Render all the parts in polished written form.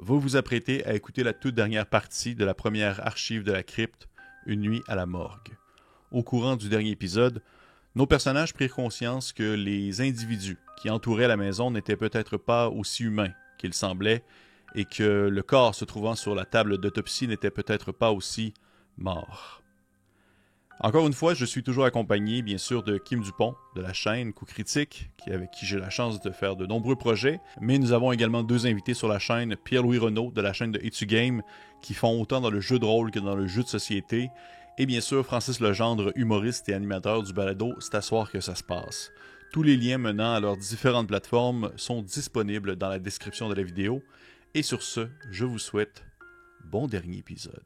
Vous vous apprêtez à écouter la toute dernière partie de la première archive de la crypte, Une nuit à la morgue. Au courant du dernier épisode, nos personnages prirent conscience que les individus qui entouraient la maison n'étaient peut-être pas aussi humains qu'ils semblaient et que le corps se trouvant sur la table d'autopsie n'était peut-être pas aussi mort. Encore une fois, je suis toujours accompagné, bien sûr, de Kim Dupont, de la chaîne Coup Critique, avec qui j'ai la chance de faire de nombreux projets, mais nous avons également deux invités sur la chaîne, Pierre-Louis Renaud, de la chaîne de Etu Game, qui font autant dans le jeu de rôle que dans le jeu de société, et bien sûr Francis Legendre, humoriste et animateur du balado C'est à soir que ça se passe. Tous les liens menant à leurs différentes plateformes sont disponibles dans la description de la vidéo, et sur ce, je vous souhaite bon dernier épisode.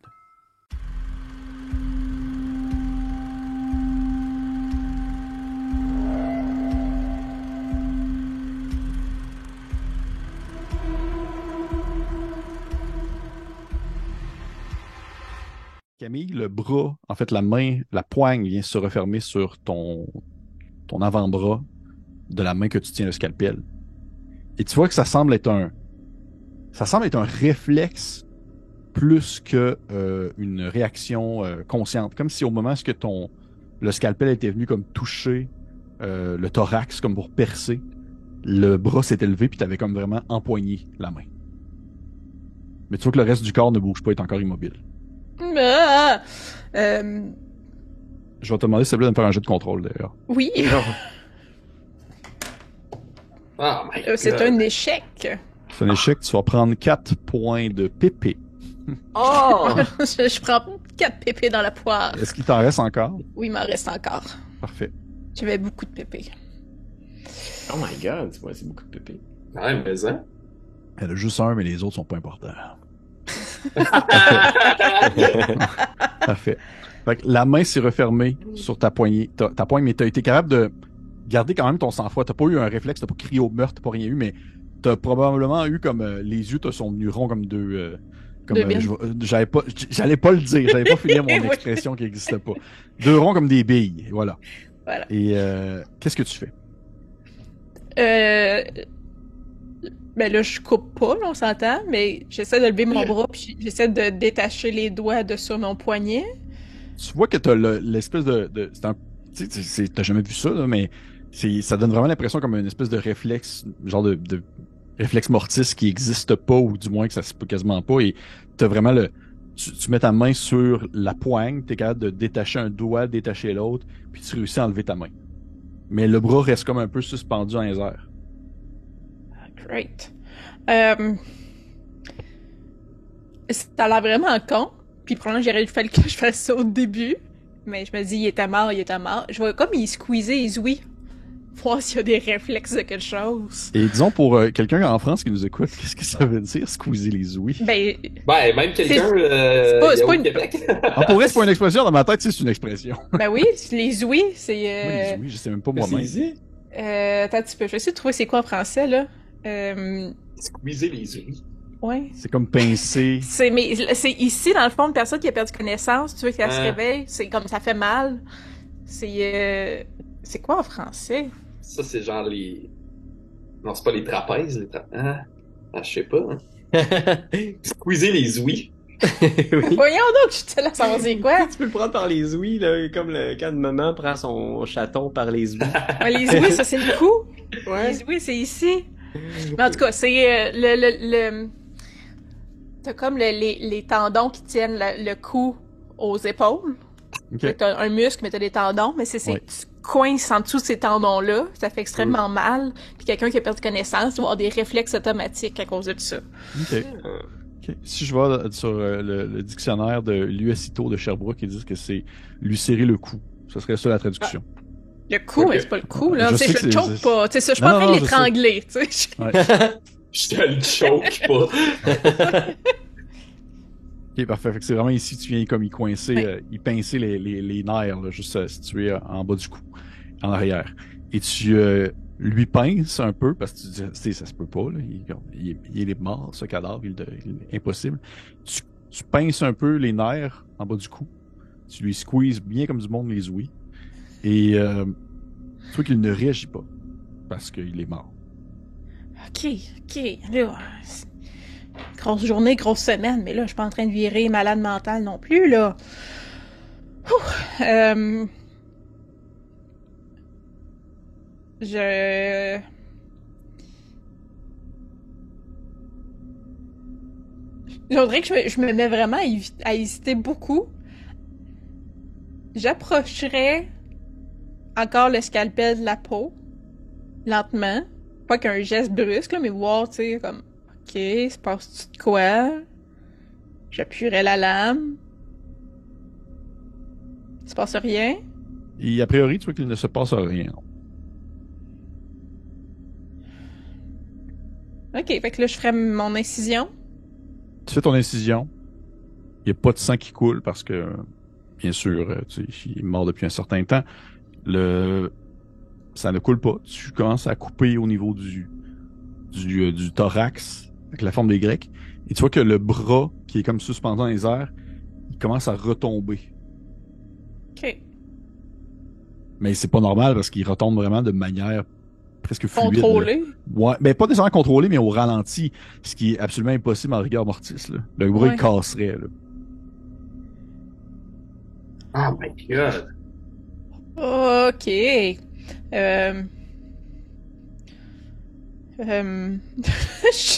Camille, le bras, en fait la main, la poigne vient se refermer sur ton avant-bras de la main que tu tiens le scalpel. Et tu vois que ça semble être un réflexe plus que une réaction consciente. Comme si au moment où le scalpel était venu comme toucher le thorax, comme pour percer, le bras s'est élevé puis tu avais comme vraiment empoigné la main. Mais tu vois que le reste du corps ne bouge pas, est encore immobile. Ah! Je vais te demander s'il te plaît de me faire un jeu de contrôle d'ailleurs. Oui, Oh my c'est God. un échec. C'est un échec, tu vas prendre 4 points de pépé. Oh! je prends 4 pépés dans la poire. Est-ce qu'il t'en reste encore? Oui, il m'en reste encore. Parfait. J'avais beaucoup de pépés. Oh my god, ouais, c'est beaucoup de pépé. Ouais, mais ça. Elle a juste un, mais les autres sont pas importants. Parfait. Fait que la main s'est refermée sur ta poignée. Ta poigne, mais t'as été capable de garder quand même ton sang-froid. T'as pas eu un réflexe, t'as pas crié au meurtre, t'as pas rien eu, mais t'as probablement eu comme les yeux te sont venus ronds comme deux. Deux billes. J'allais pas le dire, j'allais pas finir mon Oui. expression qui n'existait pas. Deux ronds comme des billes, voilà. Voilà. Et qu'est-ce que tu fais? Ben là, je coupe pas, là, on s'entend, mais j'essaie de lever mon bras, puis j'essaie de détacher les doigts de sur mon poignet. Tu vois que t'as l'espèce de c'est un, t'as jamais vu ça, là, mais ça donne vraiment l'impression comme une espèce de réflexe, genre de réflexe mortis qui existe pas, ou du moins que ça se peut quasiment pas, et t'as vraiment tu mets ta main sur la poigne, t'es capable de détacher un doigt, détacher l'autre, puis tu réussis à enlever ta main. Mais le bras reste comme un peu suspendu dans les airs. Great. Ça a l'air vraiment con. Puis probablement j'aurais fallu que je fasse ça au début. Mais je me dis, il était mort. Je vois comme il squeezait les ouïes. Voir s'il y a des réflexes de quelque chose. Et disons, pour quelqu'un en France qui nous écoute, qu'est-ce que ça veut dire, squeezer les ouïes? Ben, Ben, même quelqu'un c'est pas au une- Québec. Ah, pour vrai, c'est pas une expression, dans ma tête, c'est une expression. ben oui, les ouïes, c'est... Moi, les ouïes, je sais même pas C'est moi-même. easy. Attends un petit peu, je vais essayer de trouver c'est quoi en français, là. Squeezer les yeux. Ouais. C'est comme pincer. C'est ici, dans le fond, une personne qui a perdu connaissance, tu veux qu'elle se réveille, c'est comme ça fait mal. C'est quoi en français? Ça, c'est genre les. Non, c'est pas les trapèzes, je sais pas. Squeezer les ouïes. Oui. Voyons donc, je te laisse savoir c'est quoi. Tu peux le prendre par les ouïes, là, comme quand une maman prend son chaton par les ouïes. Ouais, les ouïes, ça c'est le cou. Ouais. Les ouïes, c'est ici. Mais en tout cas, c'est t'as comme les tendons qui tiennent le cou aux épaules. Ok. Fait que t'as un muscle, mais t'as des tendons, mais c'est Ouais. tu coinces en dessous de ces tendons-là, ça fait extrêmement mal. Puis quelqu'un qui a perdu connaissance doit avoir des réflexes automatiques à cause de ça. Ok. Ok. Si je vais sur le dictionnaire de l'USITO de Sherbrooke, ils disent que c'est lui serrer le cou. Ce serait ça la traduction. Le cou, Ok. mais c'est pas le cou, là. Je Tu sais, sais je que le c'est- choke pas. Tu sais, ça, je suis Non, pas en train non, de je l'étrangler, tu sais. Ouais. Je te le choke pas. Ok, parfait. Fait que c'est vraiment ici, tu viens comme y coincer, Ouais. y pincer les nerfs, là, juste situés en bas du cou, en arrière. Et tu lui pinces un peu, parce que tu dis, tu sais, ça se peut pas, là. Il est mort, ce cadavre, il est impossible. Tu pinces un peu les nerfs en bas du cou. Tu lui squeezes bien comme du monde les ouïes. Et tu vois qu'il ne réagit pas, parce qu'il est mort. Ok, là. Grosse journée, grosse semaine, mais là, je suis pas en train de virer malade mentale non plus, là. Ouh, je... Je dirais que je me mets vraiment à hésiter beaucoup. J'approcherais encore le scalpel de la peau, lentement. Pas qu'un geste brusque, là, mais voir, tu sais, comme, ok, se passe-tu de quoi? J'appuierais la lame. Il se passe rien. Et a priori, tu vois qu'il ne se passe rien. Ok, fait que là, je ferais mon incision. Tu fais ton incision. Il n'y a pas de sang qui coule parce que, bien sûr, tu sais, il est mort depuis un certain temps. Ça ne coule pas. Tu commences à couper au niveau du thorax, avec la forme des Grecs. Et tu vois que le bras, qui est comme suspendu dans les airs, il commence à retomber. Ok. Mais c'est pas normal parce qu'il retombe vraiment de manière presque fluide. Contrôlé. Ouais, mais pas nécessairement contrôlé, mais au ralenti, ce qui est absolument impossible en rigor mortis. Là. Le bras, il casserait. Là. Oh my god. Ok.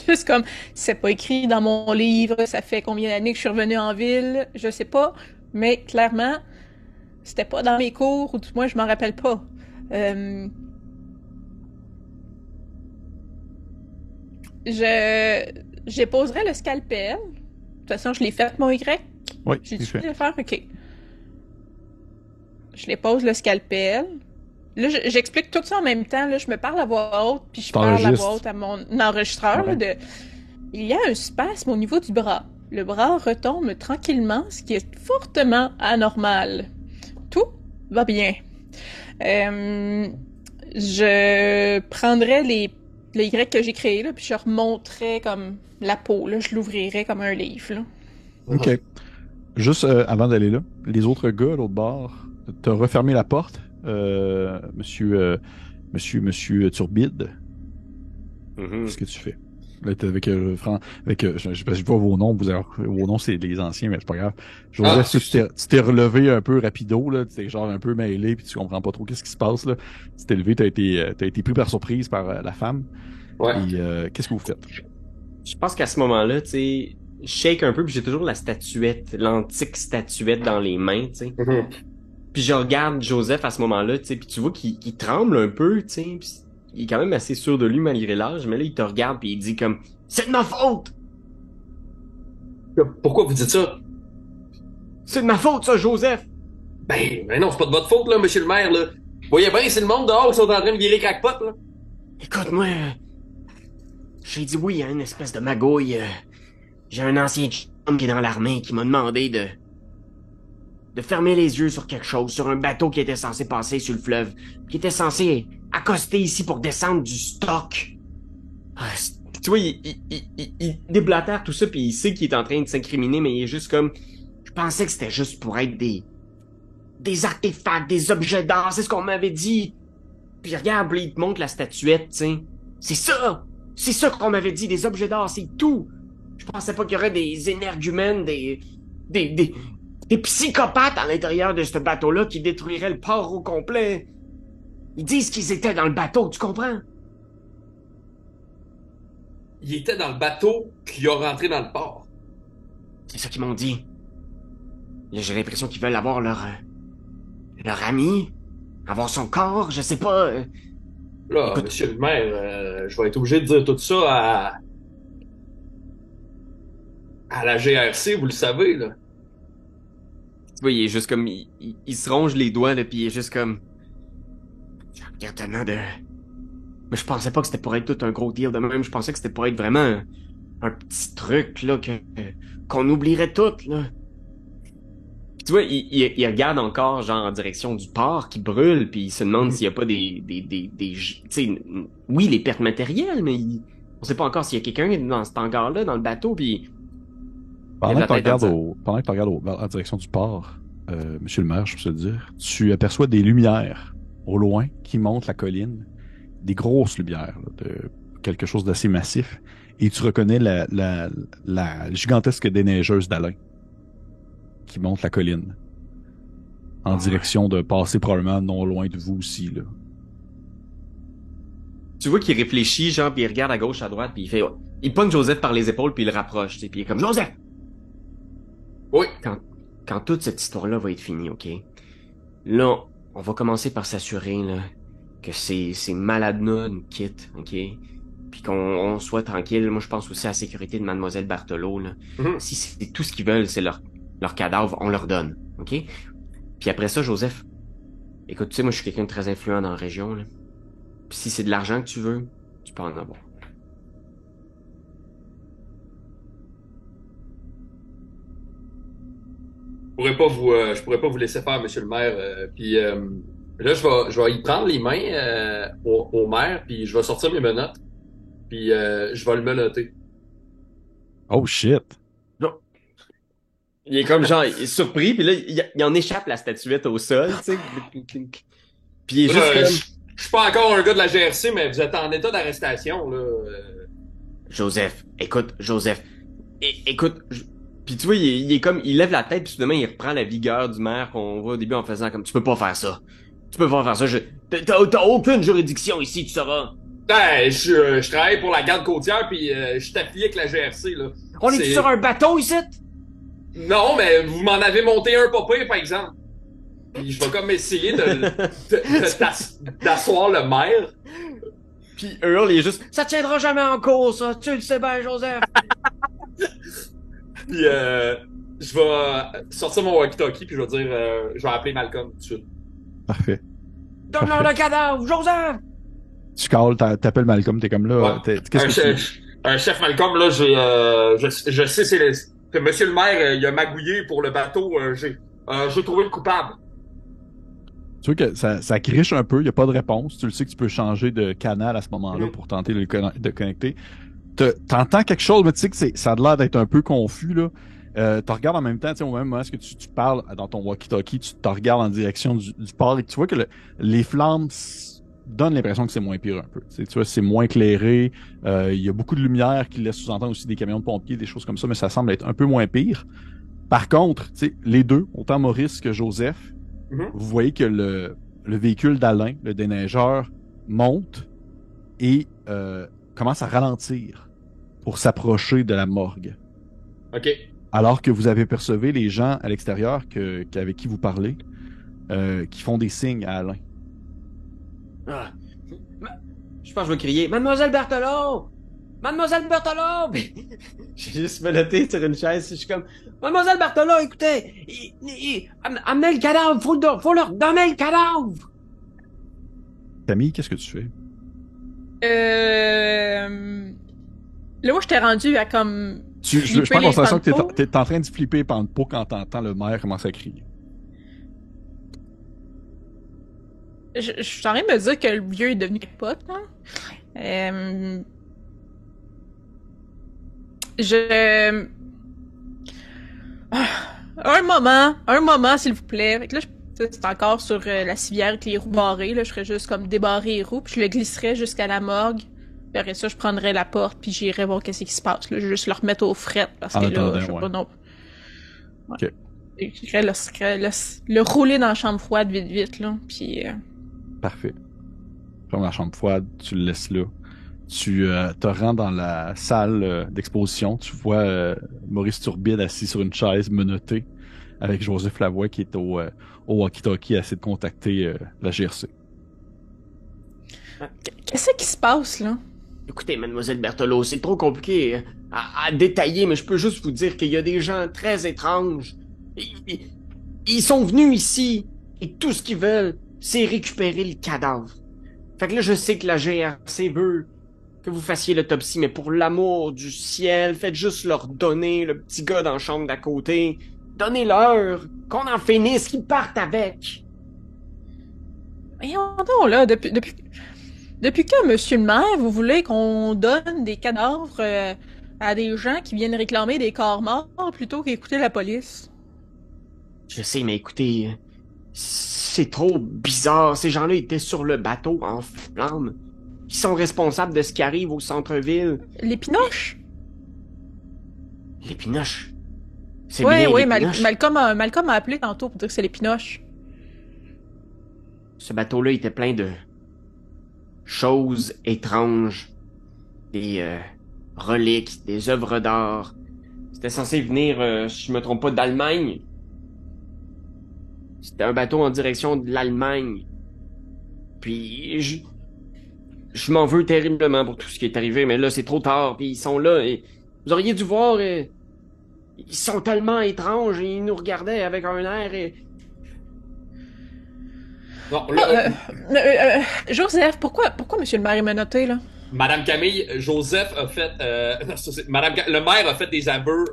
Juste comme, c'est pas écrit dans mon livre, ça fait combien d'années que je suis revenue en ville, je sais pas, mais clairement, c'était pas dans mes cours, ou du moins je m'en rappelle pas. Je déposerai le scalpel. De toute façon, je l'ai fait, mon Y. Oui, J'ai c'est dû fait. le faire, ok. Je dépose le scalpel. Là, j'explique tout ça en même temps. Là, je me parle à voix haute, puis je parle à voix haute à mon enregistreur. Ouais. Là, il y a un spasme au niveau du bras. Le bras retombe tranquillement, ce qui est fortement anormal. Tout va bien. Je prendrai le Y que j'ai créé, là, puis je remonterai comme la peau. Là, je l'ouvrirai comme un livre. Là. OK. Juste avant d'aller là, les autres gars à l'autre bord, t'as refermé la porte, monsieur Turbide. Qu'est-ce que tu fais? Là, t'es avec je vois vos noms, vos noms c'est les anciens, mais c'est pas grave. Joseph, tu t'es relevé un peu rapido, là, tu t'es genre un peu mêlé, puis tu comprends pas trop qu'est-ce qui se passe, là. Tu t'es levé, t'as été pris par surprise par la femme. Ouais. Et qu'est-ce que vous faites? Je pense qu'à ce moment-là, tu sais, je shake un peu, puis j'ai toujours la statuette, l'antique statuette dans les mains, tu sais. Mhm. Puis je regarde Joseph à ce moment-là, tu sais, puis tu vois qu'il tremble un peu, tu sais, puis il est quand même assez sûr de lui malgré l'âge, mais là, il te regarde puis il dit comme « C'est de ma faute! Pourquoi vous dites ça? C'est de ma faute, ça, Joseph! » Ben non, c'est pas de votre faute, là, monsieur le maire, là. Vous voyez bien, c'est le monde dehors qui sont en train de virer crackpot, là. Écoute, moi, j'ai dit oui à une espèce de magouille. J'ai un ancien chum qui est dans l'armée qui m'a demandé de fermer les yeux sur quelque chose, sur un bateau qui était censé passer sur le fleuve, qui était censé accoster ici pour descendre du stock. Tu vois, il déblatère tout ça, puis il sait qu'il est en train de s'incriminer, mais il est juste comme... Je pensais que c'était juste pour être des artefacts, des objets d'art, c'est ce qu'on m'avait dit. Puis regarde, il te montre la statuette, tu sais. C'est ça qu'on m'avait dit, des objets d'art, c'est tout. Je pensais pas qu'il y aurait des énergumènes, des psychopathes à l'intérieur de ce bateau-là qui détruiraient le port au complet. Ils disent qu'ils étaient dans le bateau, tu comprends? Il était dans le bateau qui a rentré dans le port. C'est ça qu'ils m'ont dit. Là, j'ai l'impression qu'ils veulent avoir leur ami, avoir son corps, je sais pas. Là, Écoute, monsieur le maire, je vais être obligé de dire tout ça à la GRC, vous le savez, là. Tu vois, il est juste comme... Il se ronge les doigts, là, pis il est juste comme... Je regarde tellement de... Mais je pensais pas que c'était pour être tout un gros deal de même. Je pensais que c'était pour être vraiment un petit truc, là, qu'on oublierait tout, là. Pis tu vois, il regarde encore, genre, en direction du port qui brûle, puis il se demande s'il y a pas tu sais, oui, les pertes matérielles, mais on sait pas encore s'il y a quelqu'un dans cet hangar-là, dans le bateau, puis... Pendant que tu regardes en direction du port, monsieur le maire, je peux te le dire, tu aperçois des lumières au loin qui montent la colline, des grosses lumières, là, de quelque chose d'assez massif. et tu reconnais la gigantesque déneigeuse d'Alain qui monte la colline en direction de passer probablement non loin de vous aussi, là. Tu vois qu'il réfléchit, genre, puis il regarde à gauche, à droite, puis il fait... Il pogne Joseph par les épaules, puis il le rapproche, tu sais, puis il est comme « Joseph! » Oui. Quand toute cette histoire-là va être finie, OK? Là, on va commencer par s'assurer, là, que ces malades-là nous quittent, OK? Puis qu'on soit tranquille. Moi, je pense aussi à la sécurité de Mademoiselle Barthelot, là. Si c'est tout ce qu'ils veulent, c'est leur cadavre, on leur donne, OK? Puis après ça, Joseph, écoute, tu sais, moi, je suis quelqu'un de très influent dans la région, là. Puis si c'est de l'argent que tu veux, tu peux en avoir. Je pourrais pas vous laisser faire, monsieur le maire. Puis là, je vais y prendre les mains au maire, puis je vais sortir mes menottes, puis je vais le menotter. Oh shit! Non. Il est comme genre, il est surpris, puis là, il en échappe la statuette au sol, tu sais. Puis il est juste comme... Je suis pas encore un gars de la GRC, mais vous êtes en état d'arrestation, là. Joseph, écoute, Joseph, écoute, puis tu vois, il est comme, il lève la tête, puis soudainement, il reprend la vigueur du maire qu'on voit au début en faisant comme, tu peux pas faire ça. Tu peux pas faire ça, t'as aucune juridiction ici, tu sauras. Ben, je travaille pour la garde côtière, puis je suis affilié avec la GRC, là. On est sur un bateau ici? Non, mais vous m'en avez monté un pas pire, par exemple. Puis je vais comme essayer d'asseoir le maire. Puis Earl, il est juste, ça tiendra jamais en cause, ça, tu le sais bien, Joseph. Puis je vais sortir mon walkie-talkie, puis je vais dire, je vais appeler Malcolm tout de suite. Parfait. Donne-leur le cadavre, Joseph! Tu calls, t'appelles Malcolm, t'es comme là. Ouais. Qu'est-ce que tu... Un chef Malcolm, là, je sais, que monsieur le maire, il a magouillé pour le bateau, j'ai trouvé le coupable. Tu vois que ça criche un peu, il n'y a pas de réponse. Tu le sais que tu peux changer de canal à ce moment-là pour tenter de connecter. T'entends quelque chose, mais tu sais que ça a l'air d'être un peu confus, là. Tu regardes en même temps, tu sais, au même moment que tu parles dans ton walkie-talkie, tu te regardes en direction du port et tu vois que les flammes donnent l'impression que c'est moins pire un peu. Tu vois, c'est moins éclairé. Il y a beaucoup de lumière qui laisse sous-entendre aussi des camions de pompiers, des choses comme ça, mais ça semble être un peu moins pire. Par contre, tu sais, les deux, autant Maurice que Joseph, vous voyez que le véhicule d'Alain, le déneigeur, monte et commence à ralentir pour s'approcher de la morgue. OK. Alors que vous avez percevé les gens à l'extérieur avec qui vous parlez, qui font des signes à Alain. Ah. Je pense que je vais crier « Mademoiselle Berthelot! Mademoiselle Berthelot! » J'ai juste me noté sur une chaise, je suis comme « Mademoiselle Berthelot, écoutez! Amenez le cadavre! Faut leur donner le cadavre! » Camille, qu'est-ce que tu fais? Là, moi, je t'ai rendu à comme... Je prends conscience que t'es en train de flipper pendant pour quand t'entends le maire commencer à crier. Je suis en train de me dire que le vieux est devenu pote, là. Un moment, s'il vous plaît. Fait que là, c'est encore sur la civière avec les roues barrées, là. Je ferais juste comme débarrer les roues, puis je le glisserais jusqu'à la morgue. Puis après ça, je prendrais la porte, puis j'irais voir qu'est-ce qui se passe, là. Je vais juste le remettre aux frettes, parce que là, je sais pas, non. Ouais. OK. J'irais le rouler dans la chambre froide vite, là, puis... Parfait. Ferme la chambre froide, tu le laisses là. Tu te rends dans la salle d'exposition. Tu vois Maurice Turbide assis sur une chaise menottée avec Joseph Lavoie qui est au walkie-talkie à essayer de contacter la GRC. Qu'est-ce qui se passe, là? Écoutez, Mademoiselle Berthelot, c'est trop compliqué à détailler, mais je peux juste vous dire qu'il y a des gens très étranges. Ils sont venus ici, et tout ce qu'ils veulent, c'est récupérer le cadavre. Fait que là, je sais que la GRC veut que vous fassiez l'autopsie, mais pour l'amour du ciel, faites juste leur donner le petit gars dans la chambre d'à côté. Donnez-leur, qu'on en finisse, qu'ils partent avec. Voyons donc, là, depuis quand, monsieur le maire, vous voulez qu'on donne des cadavres à des gens qui viennent réclamer des corps morts plutôt qu'écouter la police? Je sais, mais écoutez, c'est trop bizarre. Ces gens-là étaient sur le bateau en flammes. qui sont responsables de ce qui arrive au centre-ville. Les Pinoches? Les Pinoches. C'est Oui, bien oui, les Pinoches. Malcolm a appelé tantôt pour dire que c'est les Pinoches. Ce bateau-là était plein de choses étranges. Des reliques, des œuvres d'art. C'était censé venir, si je me trompe pas, d'Allemagne. C'était un bateau en direction de l'Allemagne. Puis je m'en veux terriblement pour tout ce qui est arrivé, mais là c'est trop tard, puis ils sont là et vous auriez dû voir, ils sont tellement étranges et ils nous regardaient avec un air et... Non, là, Joseph, pourquoi monsieur le maire est menotté, là? Madame Camille, Joseph a fait... non, le maire a fait des aveux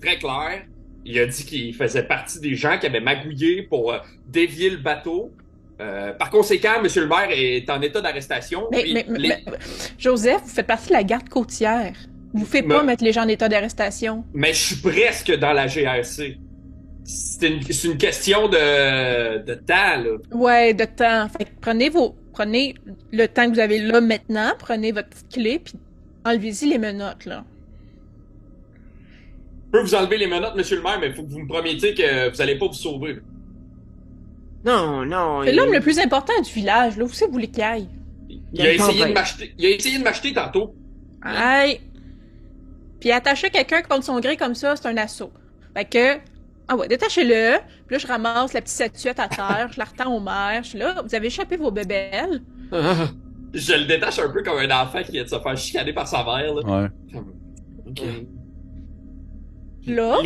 très clairs. Il a dit qu'il faisait partie des gens qui avaient magouillé pour dévier le bateau. Par conséquent, monsieur le maire est en état d'arrestation. Mais, Joseph, vous faites partie de la garde côtière. Vous faites pas mettre les gens en état d'arrestation. Mais je suis presque dans la GRC. C'est une question de temps, là. Ouais, de temps. Fait que prenez le temps que vous avez là maintenant, prenez votre petite clé, puis enlevez-y les menottes, là. Je peux vous enlever les menottes, monsieur le maire, mais il faut que vous me promettiez que vous allez pas vous sauver. Non. C'est l'homme le plus important du village, là. Où c'est que vous voulez qu'il aille? Il a essayé de m'acheter tantôt. Aïe! Puis attacher quelqu'un contre son gré comme ça, c'est un assaut. Fait que... Ah ouais, détachez-le. Puis là, je ramasse la petite statuette à terre, je la retends au maire. Je suis là, vous avez échappé vos bébelles. Je le détache un peu comme un enfant qui vient de se faire chicaner par sa mère, là. Ouais. Ok. Là,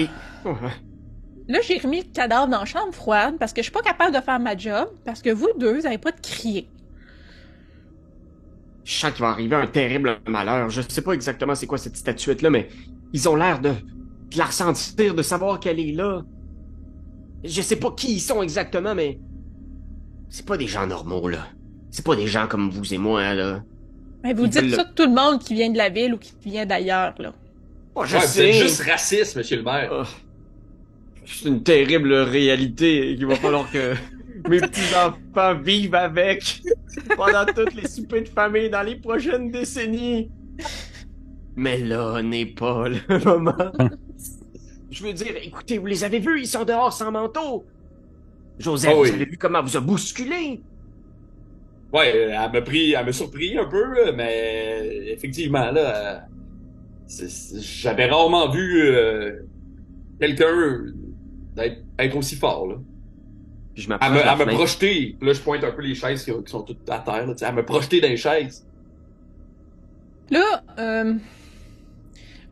j'ai remis le cadavre dans la chambre froide parce que je suis pas capable de faire ma job parce que vous deux, vous avez pas de crier. Je sens qu'il va arriver un terrible malheur. Je sais pas exactement c'est quoi cette statuette-là, mais ils ont l'air de la ressentir, de savoir qu'elle est là. Je sais pas qui ils sont exactement, mais c'est pas des gens normaux, là. C'est pas des gens comme vous et moi, hein, là. Mais vous dites ça de tout le monde qui vient de la ville ou qui vient d'ailleurs, là. Oh, je Ouais, sais. vous êtes juste raciste, monsieur le maire. Oh. C'est une terrible réalité qu'il va falloir que mes petits-enfants vivent avec pendant toutes les soupers de famille dans les prochaines décennies. Mais là n'est pas le moment. Je veux dire, écoutez, vous les avez vus, ils sont dehors sans manteau. Joseph, Oh oui. vous avez vu comment elle vous a bousculé? Ouais, elle m'a surpris un peu, là, mais effectivement, là, j'avais rarement vu quelqu'un être aussi fort, là. Puis je Elle m'approche de la me fenêtre. projeté. Là, je pointe un peu les chaises qui sont toutes à terre, là, tu sais. Elle me projeté dans les chaises. Là,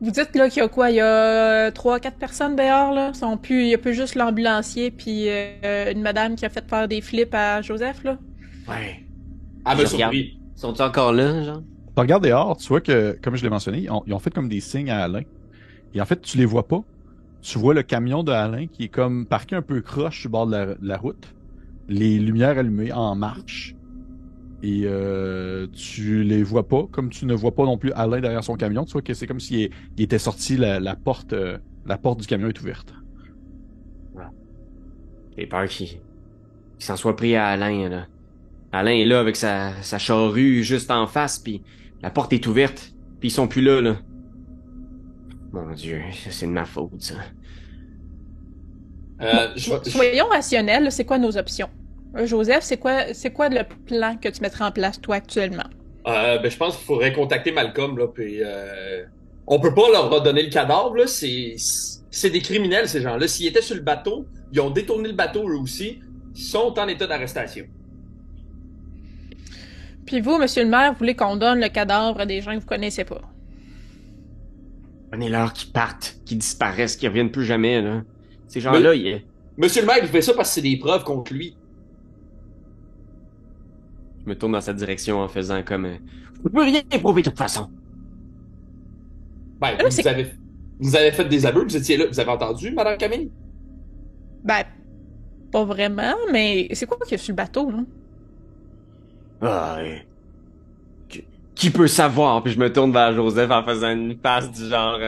vous dites là qu'il y a quoi? Il y a 3-4 personnes dehors, là? Il y a plus juste l'ambulancier puis une madame qui a fait faire des flips à Joseph, là? Ouais. Elle m'a Je regarde. surpris. Sont-ils encore là, genre? Tu regardes dehors, tu vois que, comme je l'ai mentionné, ils ont fait comme des signes à Alain. Et en fait, tu les vois pas. Tu vois le camion de Alain qui est comme parqué un peu croche sur le bord de la route. Les lumières allumées en marche. Et tu les vois pas, comme tu ne vois pas non plus Alain derrière son camion. Tu vois que c'est comme s'il était sorti, la porte du camion est ouverte. J'ai peur qu'il s'en soit pris à Alain, là. Alain est là avec sa charrue juste en face, puis la porte est ouverte, puis ils sont plus là, là. Mon Dieu, c'est de ma faute, ça. Soyons rationnels, là, c'est quoi nos options? Joseph, c'est quoi le plan que tu mettrais en place, toi, actuellement? Je pense qu'il faudrait contacter Malcolm, là, puis on peut pas leur redonner le cadavre, là. C'est des criminels, ces gens-là. S'ils étaient sur le bateau, ils ont détourné le bateau, eux aussi. Ils sont en état d'arrestation. Puis vous, monsieur le maire, vous voulez qu'on donne le cadavre à des gens que vous connaissez pas? Prenez-leur qui partent, qui disparaissent, qui reviennent plus jamais, là. Ces gens-là, Monsieur le maire, il fait ça parce que c'est des preuves contre lui. Je me tourne dans sa direction en faisant comme... Vous pouvez rien prouver de toute façon. Ben, là, vous avez fait des aveux, vous étiez là, vous avez entendu, Madame Camille? Ben, pas vraiment, mais c'est quoi qu'il y a sur le bateau, là? Ah, qui peut savoir? Puis je me tourne vers Joseph en faisant une passe du genre...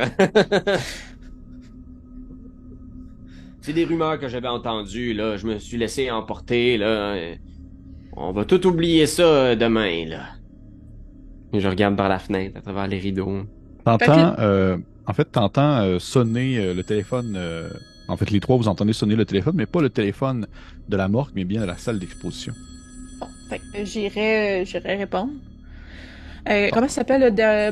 C'est des rumeurs que j'avais entendues, là. Je me suis laissé emporter, là. On va tout oublier ça demain, là. Et je regarde par la fenêtre, à travers les rideaux. T'entends, t'entends sonner le téléphone. En fait, les trois, vous entendez sonner le téléphone, mais pas le téléphone de la morgue, mais bien de la salle d'exposition. Bon, fait que j'irai répondre. Comment ça s'appelle le Le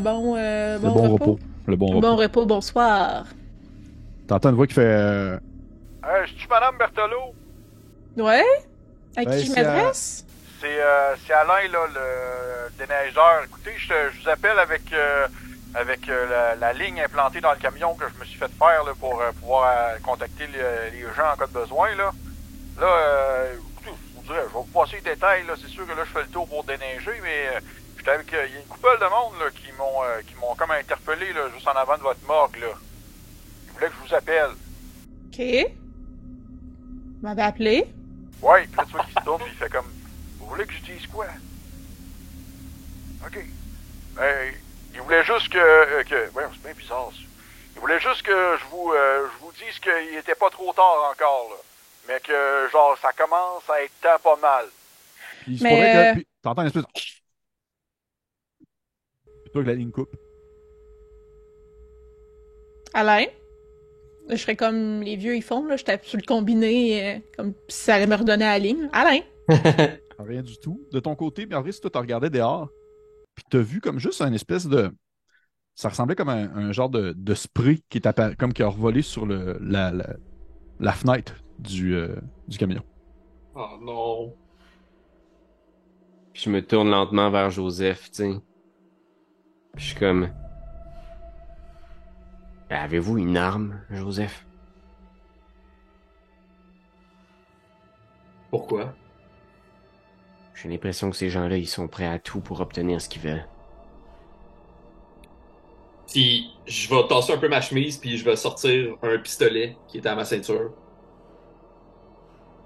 bon repos. Le bon repos. Bon repos, bonsoir. T'entends une voix qui fait... Je suis Madame Berthelot. Ouais? À Ouais, qui je c'est m'adresse? C'est Alain, là, le déneigeur. Écoutez, je vous appelle avec la ligne implantée dans le camion que je me suis fait faire là, pour pouvoir contacter les gens en cas de besoin. Là, écoutez, je vous dirais, je vais vous passer les détails. Là. C'est sûr que là, je fais le tour pour déneiger, mais j'étais avec... Il y a une couple de monde là, qui m'ont comme interpellé là, juste en avant de votre morgue. Là. Ils voulaient que je vous appelle. Ok. Vous m'avez appelé? Ouais, puis là, tu vois qu'il se tourne, puis il fait comme... Vous voulez que je dise quoi? OK. Il voulait juste que... Ouais, c'est bien bizarre, ça. Il voulait juste que je vous dise qu'il était pas trop tard encore, là. Mais que, genre, ça commence à être temps pas mal. Puis il se Mais, pourrait que... puis t'entends une espèce de... Plutôt que la ligne coupe. Alain? Je serais comme les vieux ils font, là. Je tape sur le combiné, comme si ça allait me redonner la ligne. Alain? Rien du tout. De ton côté, Béatrice, toi, t'as regardé dehors, puis t'as vu comme juste un espèce de... Ça ressemblait comme un genre de spray qui est comme qui a revolé sur la fenêtre du camion. Oh non. Puis je me tourne lentement vers Joseph, tu sais. Puis je suis comme... Avez-vous une arme, Joseph? Pourquoi? J'ai l'impression que ces gens-là, ils sont prêts à tout pour obtenir ce qu'ils veulent. Puis je vais tasser un peu ma chemise, puis je vais sortir un pistolet qui est à ma ceinture.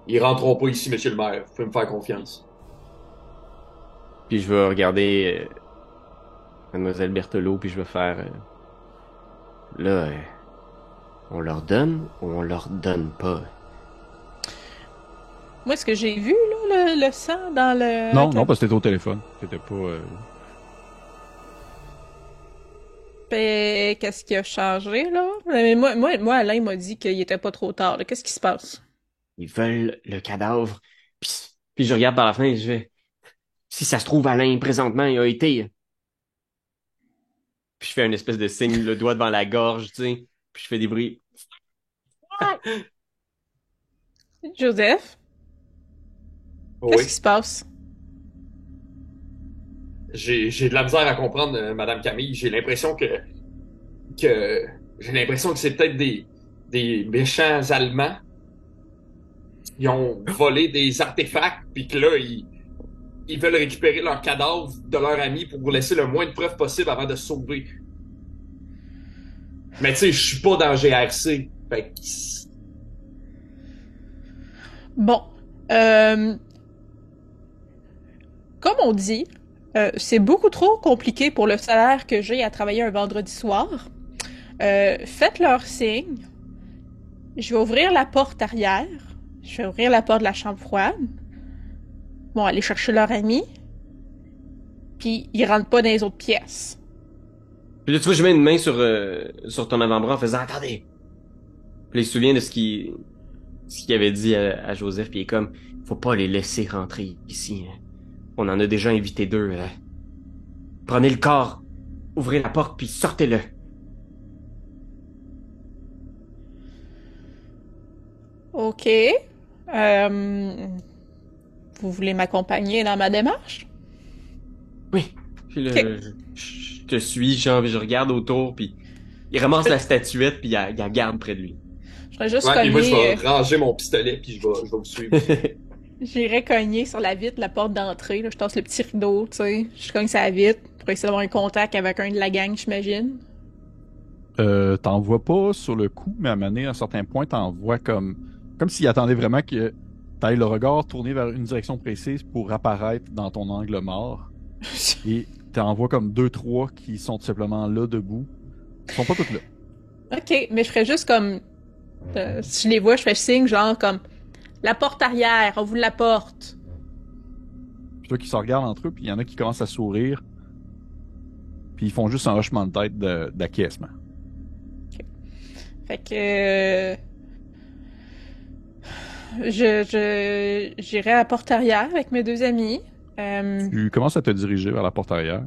Ils rentreront pas ici, monsieur le maire. Vous pouvez me faire confiance. Puis je vais regarder Mademoiselle Berthelot, puis je vais faire... là, on leur donne ou on leur donne pas? Moi, est-ce que j'ai vu, là, le sang dans le... Non, non, parce que t'étais au téléphone. T'étais pas... Ben, qu'est-ce qui a changé, là? Mais moi, Alain m'a dit qu'il était pas trop tard, là. Qu'est-ce qui se passe? Ils veulent le cadavre. Puis je regarde par la fenêtre et je fais... Si ça se trouve, Alain, présentement, il a été... Puis je fais une espèce de signe, le doigt devant la gorge, tu sais. Puis je fais des bruits. Joseph? Qu'est-ce Oui. qui se passe? J'ai de la misère à comprendre, Madame Camille. J'ai l'impression que c'est peut-être des méchants Allemands. Ils ont volé des artefacts, puis que là, ils veulent récupérer leur cadavre de leur ami pour laisser le moins de preuves possible avant de se sauver. Mais tu sais, je suis pas dans GRC. Fait que... Bon. Comme on dit, c'est beaucoup trop compliqué pour le salaire que j'ai à travailler un vendredi soir. Faites leur signe. Je vais ouvrir la porte arrière. Je vais ouvrir la porte de la chambre froide. Bon, aller chercher leur ami. Puis ils rentrent pas dans les autres pièces. Puis là, tu vois, je mets une main sur ton avant-bras en faisant « Attendez! » Puis là, il se souvient de ce qu'il avait dit à Joseph, puis il est comme « Faut pas les laisser rentrer ici. On en a déjà invité 2. Prenez le corps, ouvrez la porte, puis sortez-le. » Ok. Vous voulez m'accompagner dans ma démarche? Oui. Puis là, Ok. je te suis, genre, je regarde autour, puis il ramasse la statuette, puis il la garde près de lui. Je serais juste Ouais, puis moi, je cogner. vais ranger mon pistolet, puis je vais vous suivre. J'irais cogner sur la vitre, la porte d'entrée. Là. Je tasse le petit rideau, tu sais. Je cogne sur la vitre pour essayer d'avoir un contact avec un de la gang, j'imagine. T'en vois pas sur le coup, mais à un certain point, t'en vois comme s'il attendait vraiment que t'ailles le regard tourné vers une direction précise pour apparaître dans ton angle mort. Et t'en vois comme 2-3 qui sont tout simplement là, debout. Ils sont pas tous là. Ok, mais je ferais juste comme... si je les vois, je fais signe, genre comme... La porte arrière, on vous la porte. Puis toi qui se regardent entre eux, puis il y en a qui commencent à sourire. Puis ils font juste un hochement de tête d'acquiescement. Fait que... j'irai à la porte arrière avec mes 2 amis. Tu commences à te diriger vers la porte arrière,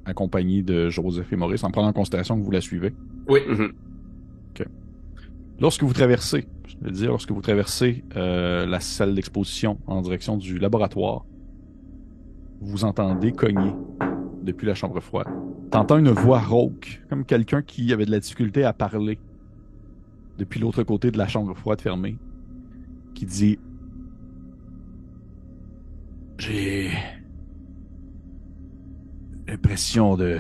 accompagné de Joseph et Maurice, en prenant en considération que vous la suivez. Oui. Lorsque vous traversez, la salle d'exposition en direction du laboratoire, vous entendez cogner depuis la chambre froide. T'entends une voix rauque, comme quelqu'un qui avait de la difficulté à parler depuis l'autre côté de la chambre froide fermée, qui dit « J'ai l'impression de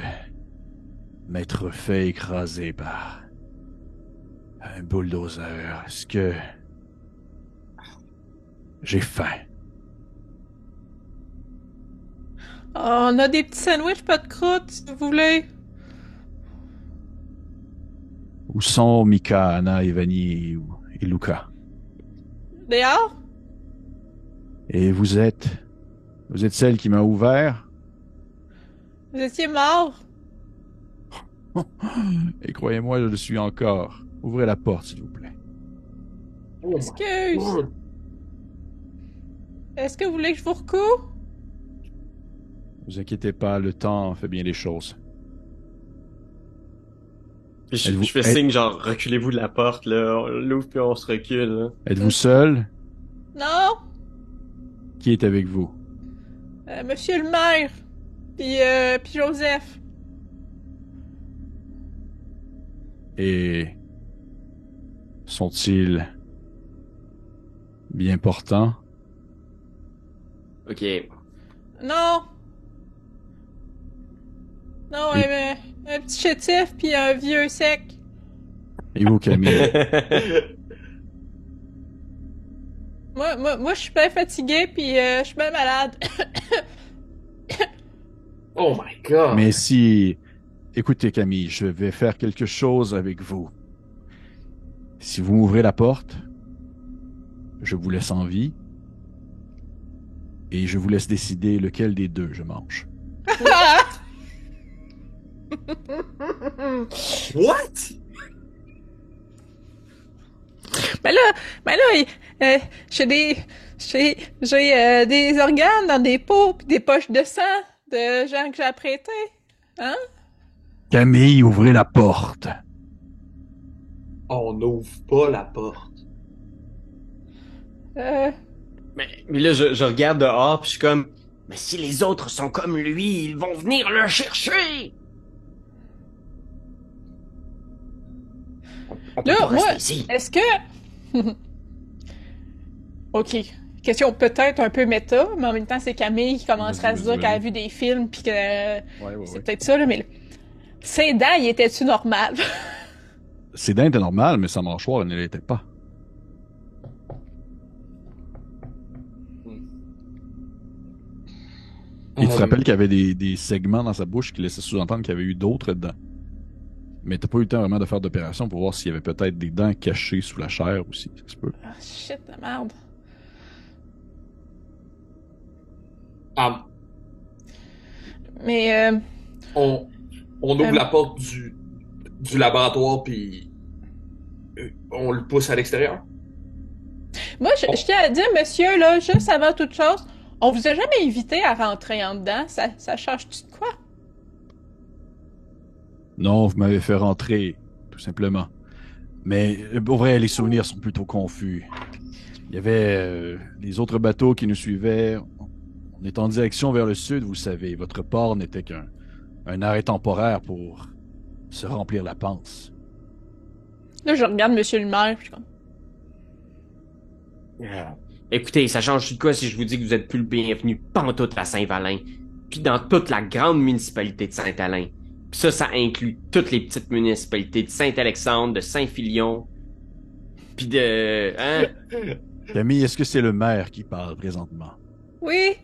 m'être fait écraser par un bulldozer. Est-ce que j'ai faim? » On a des petits sandwichs, pas de croûte, si vous voulez. Où sont Mika, Anna, Evanie et Luca? Dehors? Et vous êtes celle qui m'a ouvert? Vous étiez mort. Et croyez-moi, je le suis encore. Ouvrez la porte, s'il vous plaît. Oh my Excuse. God. Est-ce que vous voulez que je vous recoue? Vous inquiétez pas, le temps fait bien les choses. Puis je Êtes-vous- fais signe, genre, reculez-vous de la porte, là. On l'ouvre puis on se recule, là. Êtes-vous seul? Non? Qui est avec vous? Monsieur le maire. Puis Joseph. Et sont-ils bien portants? Ok. Non. Non, Et- un petit chétif puis un vieux sec. Et vous, Camille? Moi, je suis bien fatiguée puis je suis bien malade. Oh my God. Mais si... Écoutez, Camille, je vais faire quelque chose avec vous. Si vous m'ouvrez la porte, je vous laisse en vie et je vous laisse décider lequel des deux je mange. What? Ben là, j'ai des organes dans des pots pis des poches de sang de gens que j'ai apprêtés. Hein? Camille, ouvrez la porte. On n'ouvre pas la porte. Mais là, je regarde dehors puis je suis comme, mais si les autres sont comme lui, ils vont venir le chercher! On peut Là, pas moi, rester ici. est-ce que... Ok. Question peut-être un peu méta, mais en même temps, c'est Camille qui commencerait à se dire Vas-y. qu'elle a vu des films pis que Ouais. c'est peut-être ça, là, mais... Ses dents, y étaient-tu normales? Ses dents étaient normales, mais sa mâchoire elle ne l'était pas. Et tu te rappelles qu'il y avait des segments dans sa bouche qui laissaient sous-entendre qu'il y avait eu d'autres dents. Mais t'as pas eu le temps vraiment de faire d'opération pour voir s'il y avait peut-être des dents cachées sous la chair aussi. Ça se peut. Ah, shit, de merde. Ah, Mais, on ouvre la porte du laboratoire puis on le pousse à l'extérieur. moi, je tiens à dire, monsieur, là, juste avant toute chose, on vous a jamais invité à rentrer en dedans. Ça change-tu de quoi? Non, vous m'avez fait rentrer, tout simplement. Mais pour vrai, les souvenirs sont plutôt confus. Il y avait les autres bateaux qui nous suivaient. On est en direction vers le sud, vous savez. Votre port n'était qu'un arrêt temporaire pour se remplir la panse. Là, je regarde monsieur le maire, puis je suis comme... Écoutez, ça change de quoi si je vous dis que vous êtes plus le bienvenu pantoute à Saint-Valin, puis dans toute la grande municipalité de Saint-Alain. Puis ça inclut toutes les petites municipalités de Saint-Alexandre, de Saint-Filion, puis de... Hein? Camille, est-ce que c'est le maire qui parle présentement? Oui,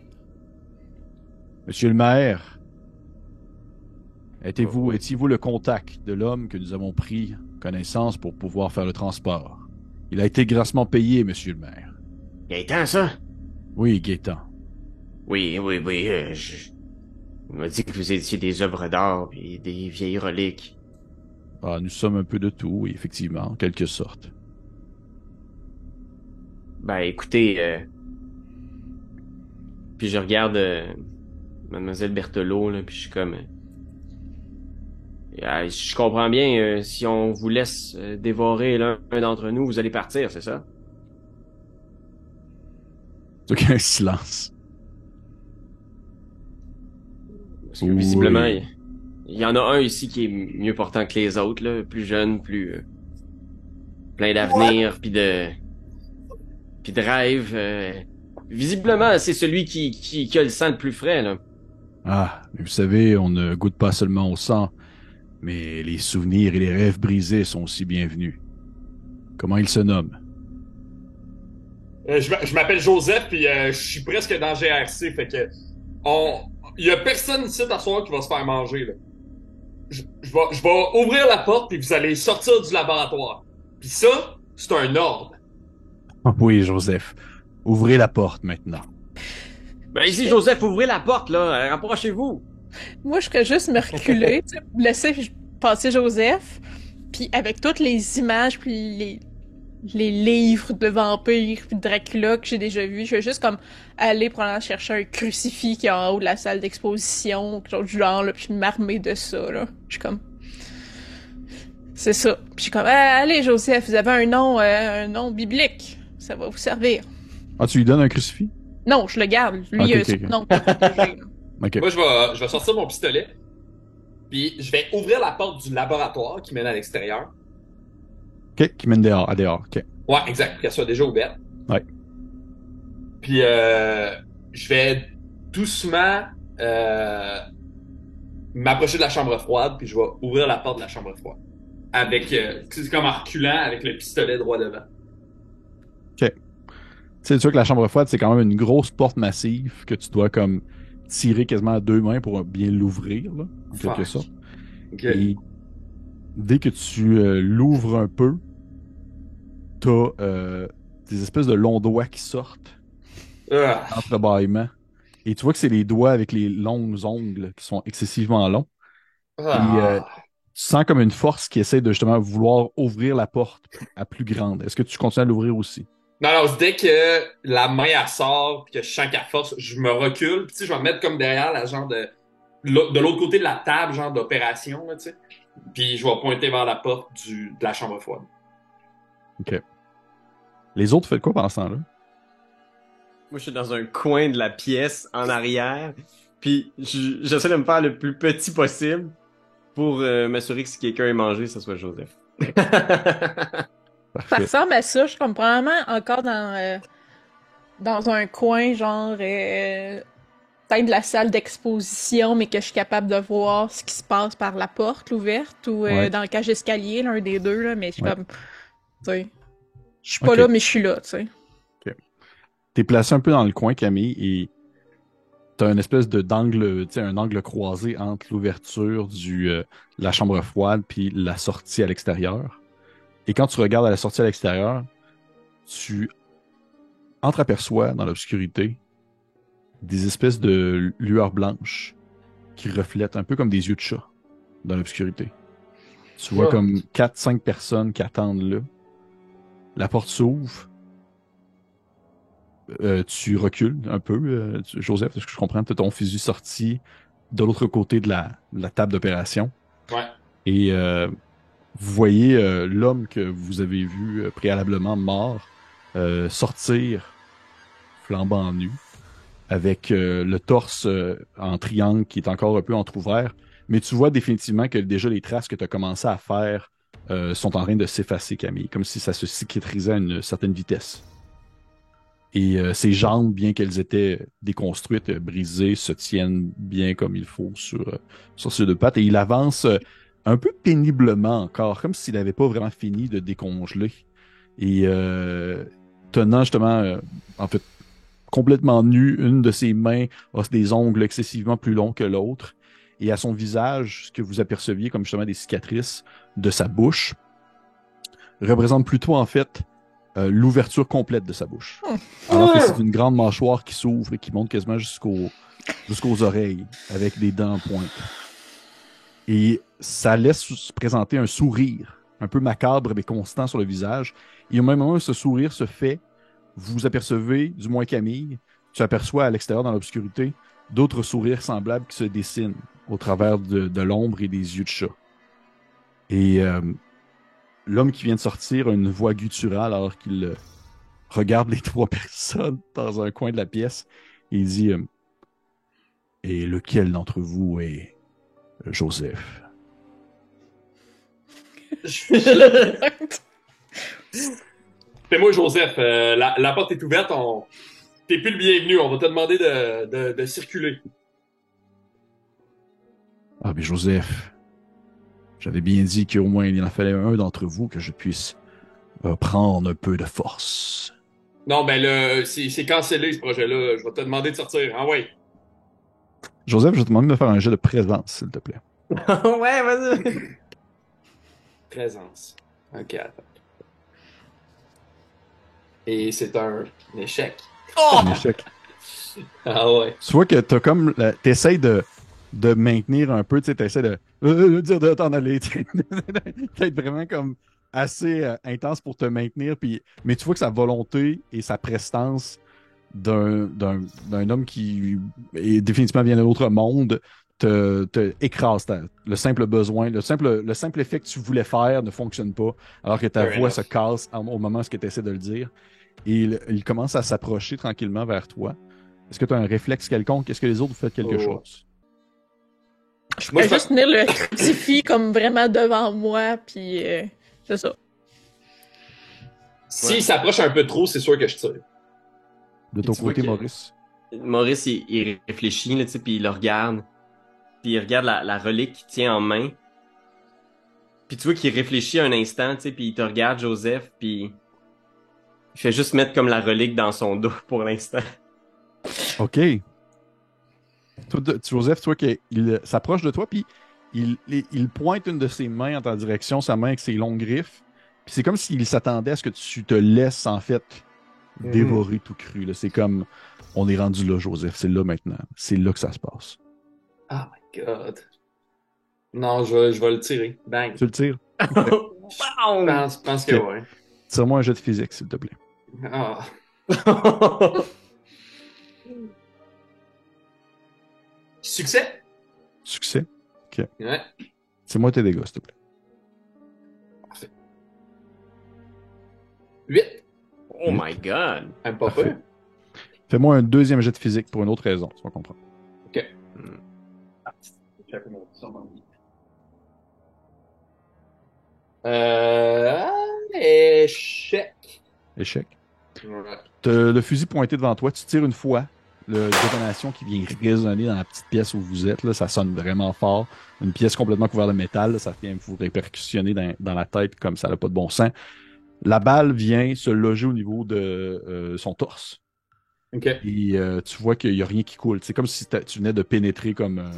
Monsieur le maire, étiez-vous le contact de l'homme que nous avons pris connaissance pour pouvoir faire le transport? Il a été grassement payé, monsieur le maire. Gaëtan, ça? Oui, Gaétan. Oui, On m'a dit que vous étiez des œuvres d'art et des vieilles reliques. Ah, nous sommes un peu de tout, oui, effectivement, en quelque sorte. Ben, écoutez, puis je regarde Mademoiselle Berthelot, là, puis je suis comme... je comprends bien, si on vous laisse dévorer l'un d'entre nous, vous allez partir, c'est ça? Donc, un silence. Parce que visiblement, Oui. il y en a un ici qui est mieux portant que les autres, là, plus jeune, plus plein d'avenir, puis de rêve. Visiblement, c'est celui qui a le sang le plus frais, là. Ah, mais vous savez, on ne goûte pas seulement au sang, mais les souvenirs et les rêves brisés sont aussi bienvenus. Comment il se nomme? Je m'appelle Joseph, puis je suis presque dans GRC, fait que il y a personne ici ce soir qui va se faire manger, là. Je vais ouvrir la porte, puis vous allez sortir du laboratoire. Puis ça, c'est un ordre. Oui, Joseph. Ouvrez la porte maintenant. Ben ici, Joseph, ouvrez la porte, là, rapprochez-vous. Moi, je ferais juste me reculer, tu sais, laisser passer Joseph, puis avec toutes les images, puis les livres de vampires, puis de Dracula que j'ai déjà vus, je vais juste comme aller probablement chercher un crucifix qui est en haut de la salle d'exposition, quelque chose du genre, là, puis m'armer de ça, là. Je suis comme... C'est ça. Puis je suis comme, allez, Joseph, vous avez un nom biblique. Ça va vous servir. Ah, tu lui donnes un crucifix? Non, je le garde. Lui, Ok, il a ok, son ok. nom pour le protéger, là. Ok. Moi, je vais sortir mon pistolet, puis je vais ouvrir la porte du laboratoire qui mène à l'extérieur. Ok, qui mène dehors, à dehors, ok. Ouais, exact, qu'elle soit déjà ouverte. Ouais. Puis je vais doucement m'approcher de la chambre froide, puis je vais ouvrir la porte de la chambre froide. Avec, c'est comme en reculant avec le pistolet droit devant. Ok. Tu sais que la chambre froide, c'est quand même une grosse porte massive que tu dois comme tirer quasiment à deux mains pour bien l'ouvrir, là, en quelque Fuck. sorte. Ok. Et dès que tu l'ouvres un peu, t'as des espèces de longs doigts qui sortent Ah. d'entrebâillement. Et tu vois que c'est les doigts avec les longs ongles qui sont excessivement longs. Ah. Tu sens comme une force qui essaie de justement vouloir ouvrir la porte à plus grande. Est-ce que tu continues à l'ouvrir aussi? Non, non, dès que la main elle sort puis que je sens qu'elle force, je me recule. Puis, tu sais, je vais me mettre comme derrière la genre de l'autre côté de la table, genre d'opération, là, tu sais. Puis je vais pointer vers la porte de la chambre froide. OK. Les autres, faites quoi pendant ce temps-là? Moi, je suis dans un coin de la pièce, en arrière, puis j'essaie de me faire le plus petit possible pour m'assurer que si quelqu'un est mangé, ce soit Joseph. Ça Parfait. ressemble à ça. Je suis comme probablement encore dans un coin, genre, peut-être de la salle d'exposition, mais que je suis capable de voir ce qui se passe par la porte ouverte ou Ouais. dans le cage d'escalier, l'un des deux, là, mais je suis Ouais. comme, tu sais, je suis pas Ok. là, mais je suis là, tu sais. T'es placé un peu dans le coin, Camille, et t'as une espèce d'angle, tu sais, un angle croisé entre l'ouverture de la chambre froide puis la sortie à l'extérieur. Et quand tu regardes à la sortie à l'extérieur, tu entreaperçois dans l'obscurité des espèces de lueurs blanches qui reflètent un peu comme des yeux de chat dans l'obscurité. Tu vois Oh. comme 4-5 personnes qui attendent là. La porte s'ouvre. Tu recules un peu, Joseph, parce que je comprends, tu as ton fusil sorti de l'autre côté de la table d'opération. Ouais. Et vous voyez l'homme que vous avez vu préalablement mort sortir flambant nu, avec le torse en triangle qui est encore un peu entrouvert. Mais tu vois définitivement que déjà les traces que tu as commencé à faire sont en train de s'effacer, Camille, comme si ça se cicatrisait à une certaine vitesse. Et ses jambes, bien qu'elles étaient déconstruites, brisées, se tiennent bien comme il faut sur ses deux pattes. Et il avance un peu péniblement encore, comme s'il n'avait pas vraiment fini de décongeler. Et tenant justement, en fait, complètement nu, une de ses mains a des ongles excessivement plus longs que l'autre. Et à son visage, ce que vous aperceviez comme justement des cicatrices de sa bouche, représente plutôt en fait l'ouverture complète de sa bouche. Alors que c'est une grande mâchoire qui s'ouvre et qui monte quasiment jusqu'aux oreilles, avec des dents en pointe. Et ça laisse se présenter un sourire, un peu macabre mais constant sur le visage. Et au même moment où ce sourire se fait, vous apercevez, du moins Camille, tu aperçois à l'extérieur dans l'obscurité, d'autres sourires semblables qui se dessinent au travers de l'ombre et des yeux de chat. Et l'homme qui vient de sortir a une voix gutturale alors qu'il regarde les trois personnes dans un coin de la pièce et il dit et lequel d'entre vous est Joseph? Fais-moi, Joseph, la porte est ouverte, t'es plus le bienvenu, on va te demander de circuler. Ah, mais Joseph, j'avais bien dit qu'au moins il en fallait un d'entre vous que je puisse prendre un peu de force. Non, ben c'est cancellé ce projet-là, je vais te demander de sortir, ah ouais. Joseph, je vais te demander de me faire un jet de présence, s'il te plaît. Ouais, vas-y. Présence. Ok, attends. Et c'est un échec. Un échec. Ah ouais. Tu vois que t'as comme... T'essayes de maintenir un peu, tu sais, t'essaies de dire de t'en aller. D'être vraiment comme assez intense pour te maintenir. Mais tu vois que sa volonté et sa prestance d'un homme qui est définitivement bien d'un autre monde te écrase. Le simple besoin, le simple effet que tu voulais faire ne fonctionne pas, alors que ta Fair voix enough. se casse au moment où tu essaies de le dire. Et il commence à s'approcher tranquillement vers toi. Est-ce que tu as un réflexe quelconque? Est-ce que les autres vous faites quelque chose? Je Moi, peux je juste tenir le crucifix comme vraiment devant moi, puis c'est ça. S'il s'approche un peu trop, c'est sûr que je tire. De Puis ton tu vois côté, que- Maurice? Maurice, il réfléchit, là, tu sais, puis il le regarde. Puis il regarde la relique qu'il tient en main. Puis tu vois qu'il réfléchit un instant, tu sais, puis il te regarde, Joseph, puis il fait juste mettre comme la relique dans son dos pour l'instant. OK. Joseph, tu vois qu'il s'approche de toi, puis il pointe une de ses mains en ta direction, sa main avec ses longues griffes. Puis c'est comme s'il s'attendait à ce que tu te laisses, en fait, dévorer tout cru. Là. C'est comme, on est rendu là, Joseph. C'est là maintenant. C'est là que ça se passe. Oh my god. Non, je vais le tirer. Bang. Tu le tires? Je pense que Ok. ouais. Tire-moi un jet de physique, s'il te plaît. Ah. Succès? Succès. Ouais. Tire-moi tes dégâts, s'il te plaît. 8. Oh my god. Même pas Parfait. peu. Fais-moi un deuxième jet de physique pour une autre raison, tu vas comprendre. Ok. Échec. Échec. Ouais. T'as le fusil pointé devant toi, tu tires une fois, le détonation qui vient résonner dans la petite pièce où vous êtes, là, ça sonne vraiment fort. Une pièce complètement couverte de métal, là, ça vient vous répercussionner dans la tête comme ça n'a pas de bon sens. La balle vient se loger au niveau de son torse. Ok. Et tu vois qu'il n'y a rien qui coule. C'est comme si tu venais de pénétrer comme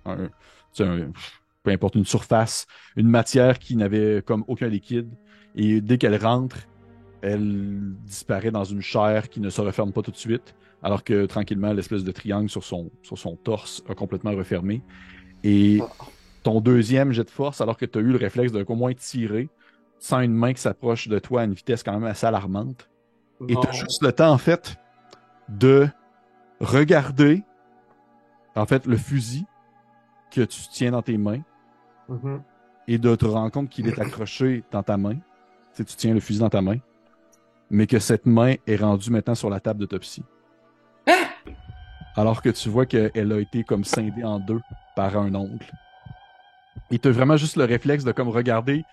peu importe, une surface, une matière qui n'avait comme aucun liquide. Et dès qu'elle rentre, elle disparaît dans une chair qui ne se referme pas tout de suite, alors que tranquillement, l'espèce de triangle sur son torse a complètement refermé. Et ton deuxième jet de force, alors que tu as eu le réflexe de qu'au moins tirer, sans une main qui s'approche de toi à une vitesse quand même assez alarmante. Et tu as juste le temps, en fait, de regarder, en fait, le fusil que tu tiens dans tes mains Mhm. et de te rendre compte qu'il est accroché dans ta main. Tu sais, tu tiens le fusil dans ta main, mais que cette main est rendue maintenant sur la table d'autopsie. Alors que tu vois qu'elle a été comme scindée en deux par un ongle. Et tu as vraiment juste le réflexe de comme regarder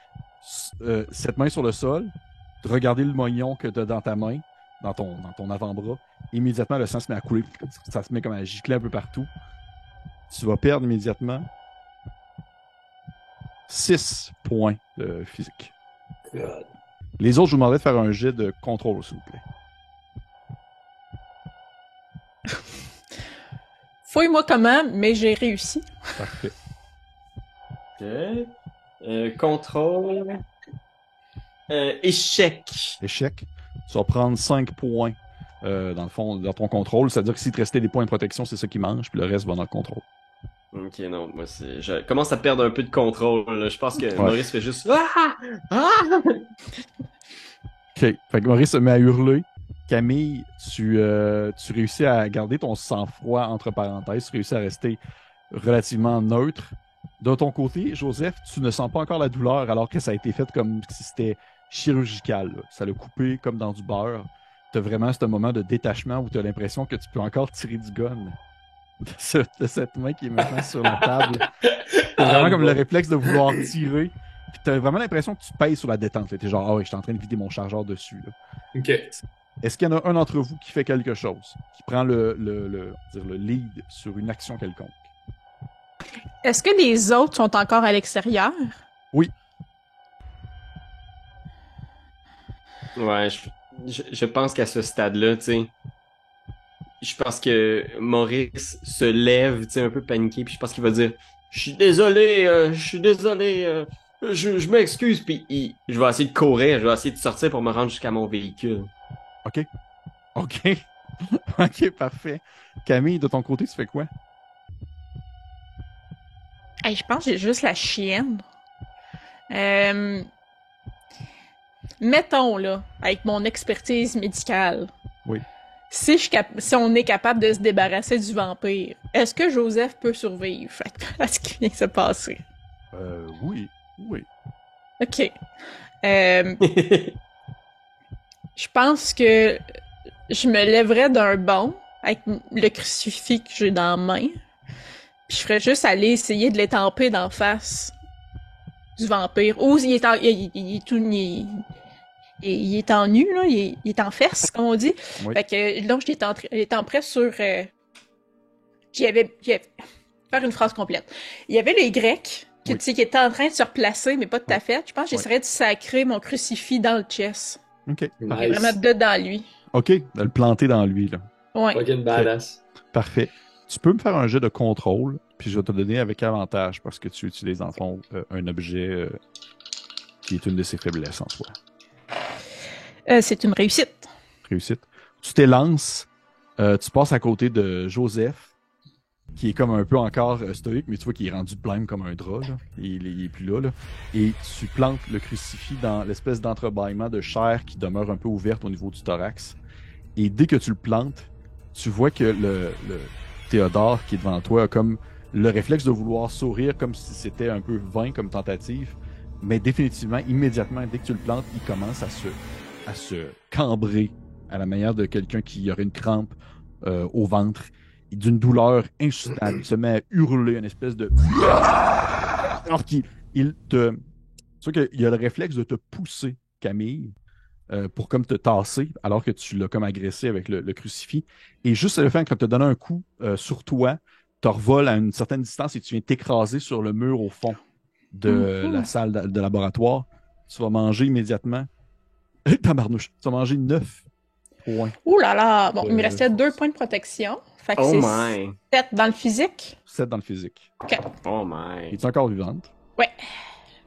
cette main sur le sol, de regarder le moignon que tu as dans ta main, dans ton avant-bras. Immédiatement, le sang se met à couler, ça se met comme à gicler un peu partout. Tu vas perdre immédiatement 6 points de physique. God. Les autres, je vous demanderais de faire un jet de contrôle, s'il vous plaît. Fouille-moi comment, mais j'ai réussi. Parfait. Ok. Contrôle. Échec. Échec. Tu vas prendre 5 points, dans le fond, dans ton contrôle. C'est-à-dire que s'il te restait des points de protection, c'est ça qui mange, puis le reste va dans le contrôle. Ok, non, moi, je commence à perdre un peu de contrôle, là. Je pense que Ouais. Maurice fait juste... Ah! Ah! OK. Fait que Maurice se met à hurler. Camille, tu réussis à garder ton sang-froid entre parenthèses. Tu réussis à rester relativement neutre. De ton côté, Joseph, tu ne sens pas encore la douleur alors que ça a été fait comme si c'était chirurgical, là. Ça l'a coupé comme dans du beurre. Tu as vraiment ce moment de détachement où tu as l'impression que tu peux encore tirer du gun de cette main qui est maintenant sur la table. T'as vraiment comme le réflexe de vouloir tirer. Puis t'as vraiment l'impression que tu pèses sur la détente. T'es genre, ah ouais, je suis en train de vider mon chargeur dessus. Là. Ok. Est-ce qu'il y en a un d'entre vous qui fait quelque chose, qui prend le lead sur une action quelconque? Est-ce que les autres sont encore à l'extérieur? Ouais, je pense qu'à ce stade-là, tu sais, je pense que Maurice se lève, tu sais, un peu paniqué, puis je pense qu'il va dire « Je suis désolé, je m'excuse », puis je vais essayer de courir, je vais essayer de sortir pour me rendre jusqu'à mon véhicule. OK. OK, parfait. Camille, de ton côté, tu fais quoi? Hey, je pense que j'ai juste la chienne. Mettons, là, avec mon expertise médicale. Oui. Si on est capable de se débarrasser du vampire, est-ce que Joseph peut survivre à ce qui vient de se passer? Oui. OK. Je pense que je me lèverais d'un bond avec le crucifix que j'ai dans la main. Puis je ferais juste aller essayer de l'étamper d'en face du vampire. Ou il est en, il est en nu, là. Il est en fesse, comme on dit. Oui. Fait que, donc, je l'étamperais sur, faire une phrase complète. Il y avait les Grecs, qui, Oui. tu sais, qui étaient en train de se replacer, mais pas tout à fait. Je pense que j'essaierais de sacrer mon crucifix dans le chest. OK. Et vraiment Nice. dedans lui. OK, de le planter dans lui, là. Ouais. Fucking badass. Parfait. Tu peux me faire un jet de contrôle, puis je vais te donner avec avantage parce que tu utilises, dans le fond, un objet qui est une de ses faiblesses en soi. C'est une réussite. Réussite. Tu t'élances, tu passes à côté de Joseph, qui est comme un peu encore stoïque, mais tu vois qu'il est rendu blême comme un drap, là. Il est plus là, là. Et tu plantes le crucifix dans l'espèce d'entrebâillement de chair qui demeure un peu ouverte au niveau du thorax. Et dès que tu le plantes, tu vois que le Théodore qui est devant toi a comme le réflexe de vouloir sourire comme si c'était un peu vain comme tentative, mais définitivement, immédiatement, dès que tu le plantes, il commence à se cambrer à la manière de quelqu'un qui aurait une crampe au ventre, et d'une douleur insoutenable. Il se met à hurler, une espèce de... Alors qu'il te... C'est sûr qu'il a le réflexe de te pousser, Camille, pour comme te tasser, alors que tu l'as comme agressé avec le crucifix. Et juste le fait, quand tu te donné un coup sur toi, tu revoles à une certaine distance et tu viens t'écraser sur le mur au fond de la salle de laboratoire. Tu vas manger immédiatement... Tabarnouche, tu vas manger 9 points. Ouh là là! Bon, il me restait 2 points de protection. Fait que Oh c'est my! 7 dans le physique. 7 dans le physique. OK. Oh my! Es-tu encore vivante? Ouais.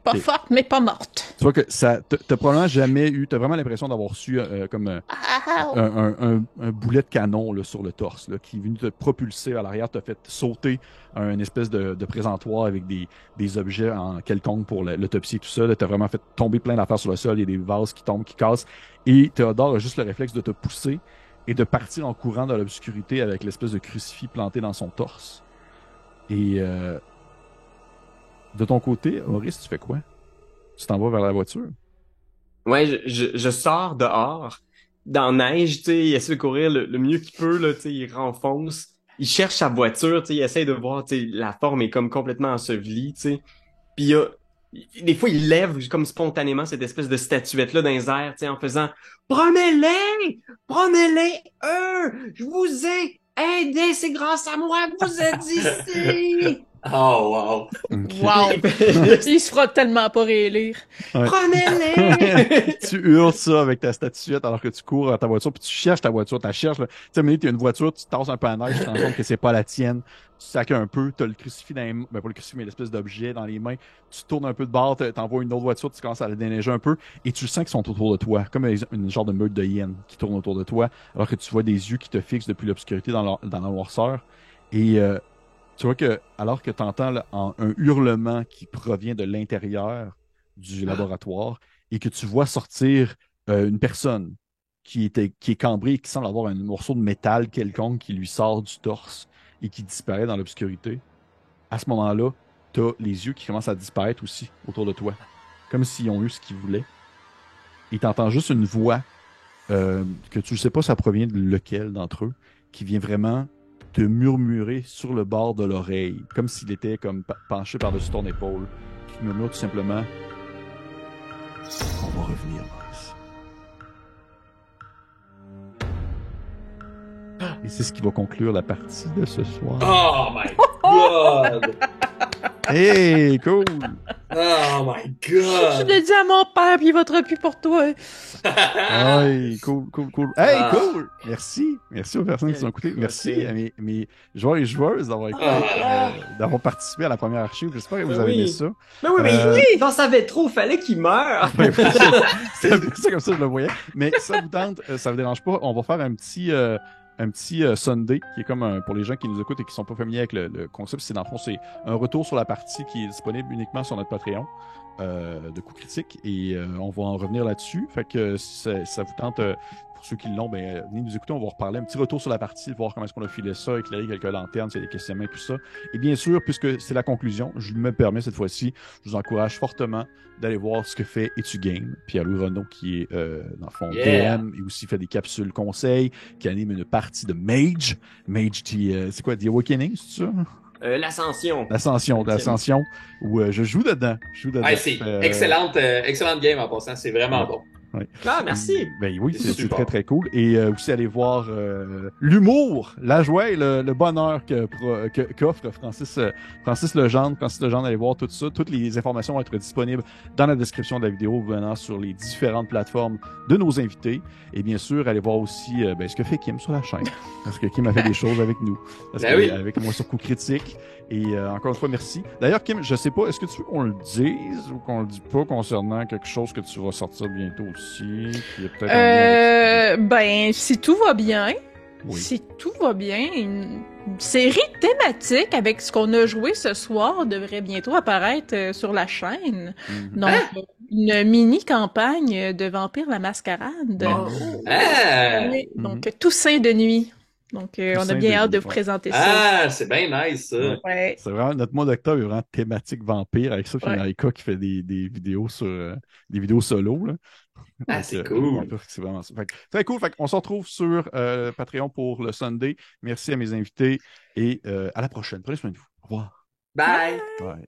Pas Ok. forte, mais pas morte. Tu vois que ça, t'as probablement jamais eu, t'as vraiment l'impression d'avoir reçu comme Ah, un boulet de canon là, sur le torse là, qui est venu te propulser à l'arrière, t'a fait sauter un espèce de présentoir avec des objets en quelconque pour l'autopsie et tout ça. T'as vraiment fait tomber plein d'affaires sur le sol, il y a des vases qui tombent, qui cassent. Et Théodore a juste le réflexe de te pousser et de partir en courant dans l'obscurité avec l'espèce de crucifix planté dans son torse. Et de ton côté, Maurice, tu fais quoi? Tu t'en vas vers la voiture? Ouais, je sors dehors, dans la neige, tu sais, il essaie de courir le mieux qu'il peut, là, tu sais, il renfonce. Il cherche sa voiture, tu sais, il essaie de voir, tu sais, la forme est comme complètement ensevelie, tu sais. Puis des fois, il lève comme spontanément cette espèce de statuette-là dans les airs, tu sais, en faisant « Prenez-les! Prenez-les, eux! Je vous ai aidé, c'est grâce à moi que vous êtes ici! » Oh, wow. Ok. Wow! Il se fera tellement pas réélire. Ouais. Prenez-les! Tu hurles ça avec ta statuette alors que tu cours à ta voiture, puis tu cherches ta voiture, tu la cherches, là. Tu sais, à un moment donné, t'as une voiture, tu tasses un peu à neige, tu te rends compte que c'est pas la tienne, tu sacs un peu, t'as le crucifix dans les mains, ben pas le crucifix, mais l'espèce d'objet dans les mains, tu tournes un peu de bord, t'envoies une autre voiture, tu commences à la déneiger un peu, et tu sens qu'ils sont autour de toi, comme une genre de meute de hyènes qui tourne autour de toi, alors que tu vois des yeux qui te fixent depuis l'obscurité dans la noirceur, et tu vois que, alors que tu entends un hurlement qui provient de l'intérieur du laboratoire et que tu vois sortir une personne qui est cambrée et qui semble avoir un morceau de métal quelconque qui lui sort du torse et qui disparaît dans l'obscurité, à ce moment-là, tu as les yeux qui commencent à disparaître aussi autour de toi, comme s'ils ont eu ce qu'ils voulaient. Et tu entends juste une voix que tu ne sais pas ça provient de lequel d'entre eux, qui vient vraiment te murmurer sur le bord de l'oreille, comme s'il était comme penché par-dessus ton épaule, qui murmure tout simplement « On va revenir, Maurice. » Et c'est ce qui va conclure la partie de ce soir. Oh my god! Hey, cool! Oh my Je god! l'ai dit à mon père, puis il votera plus pour toi. Hey, cool, cool, cool. Hey, Ah. cool! Merci. Merci aux personnes qui sont écoutées. Merci à mes joueurs et joueuses d'avoir écouté, d'avoir participé à la première archive. J'espère que vous avez aimé ça. Mais oui, mais il en savait trop, fallait qu'il meure. Ouais, c'est comme ça que je le voyais. Mais ça vous tente, ça vous dérange pas, on va faire un petit Sunday qui est comme pour les gens qui nous écoutent et qui sont pas familiers avec le concept. C'est dans le fond, c'est un retour sur la partie qui est disponible uniquement sur notre Patreon de Coup Critique et on va en revenir là-dessus. Fait que si ça vous tente, pour ceux qui l'ont, ben venez nous écouter, on va reparler un petit retour sur la partie, voir comment est-ce qu'on a filé ça, éclairer quelques lanternes, s'il y a des questionnements et tout ça. Et bien sûr, puisque c'est la conclusion, je me permets cette fois-ci, je vous encourage fortement d'aller voir ce que fait Etu Game, Pierre-Louis Renaud qui est dans le fond DM et aussi fait des capsules conseils, qui anime une partie de Mage. Mage qui c'est quoi, The Awakening, c'est ça? L'ascension. L'ascension, où je joue dedans. Ouais, c'est excellente game en passant, c'est vraiment bon. Ouais. Ah, merci. Ben oui, C'est c'est super. très très cool. Et aussi aller voir l'humour, la joie et le bonheur qu'offre Francis Legendre. Francis Legendre, allez voir tout ça. Toutes les informations vont être disponibles dans la description de la vidéo venant sur les différentes plateformes de nos invités. Et bien sûr, allez voir aussi ce que fait Kim sur la chaîne. Parce que Kim a fait des choses avec nous. Parce Ben que, oui. avec moi sur Coup Critique. Et encore une fois, merci. D'ailleurs, Kim, je sais pas, est-ce que tu veux qu'on le dise ou qu'on le dit pas concernant quelque chose que tu vas sortir bientôt aussi? Qui est peut-être un lien avec Ben, si tout va bien, Oui. si tout va bien, une série thématique avec ce qu'on a joué ce soir devrait bientôt apparaître sur la chaîne. Mhm. Donc, une mini-campagne de Vampire la Mascarade. Oh. Ah! Oui, Mhm. donc, Toussaint de nuit. Donc, on a Toussaint bien de hâte de nuit, vous ouais. présenter ça. Ah, c'est bien nice, ça. Ouais. Ouais. C'est vraiment, notre mois d'octobre est vraiment thématique vampire avec ça. Puis il y a Ouais. Naika qui fait des vidéos sur, des vidéos solo, là. Ah, Donc, c'est cool. vampire, c'est vraiment ça. Fait que, très cool. Fait qu'on se retrouve sur Patreon pour le Sunday. Merci à mes invités et à la prochaine. Prenez soin de vous. Au revoir. Bye! Bye.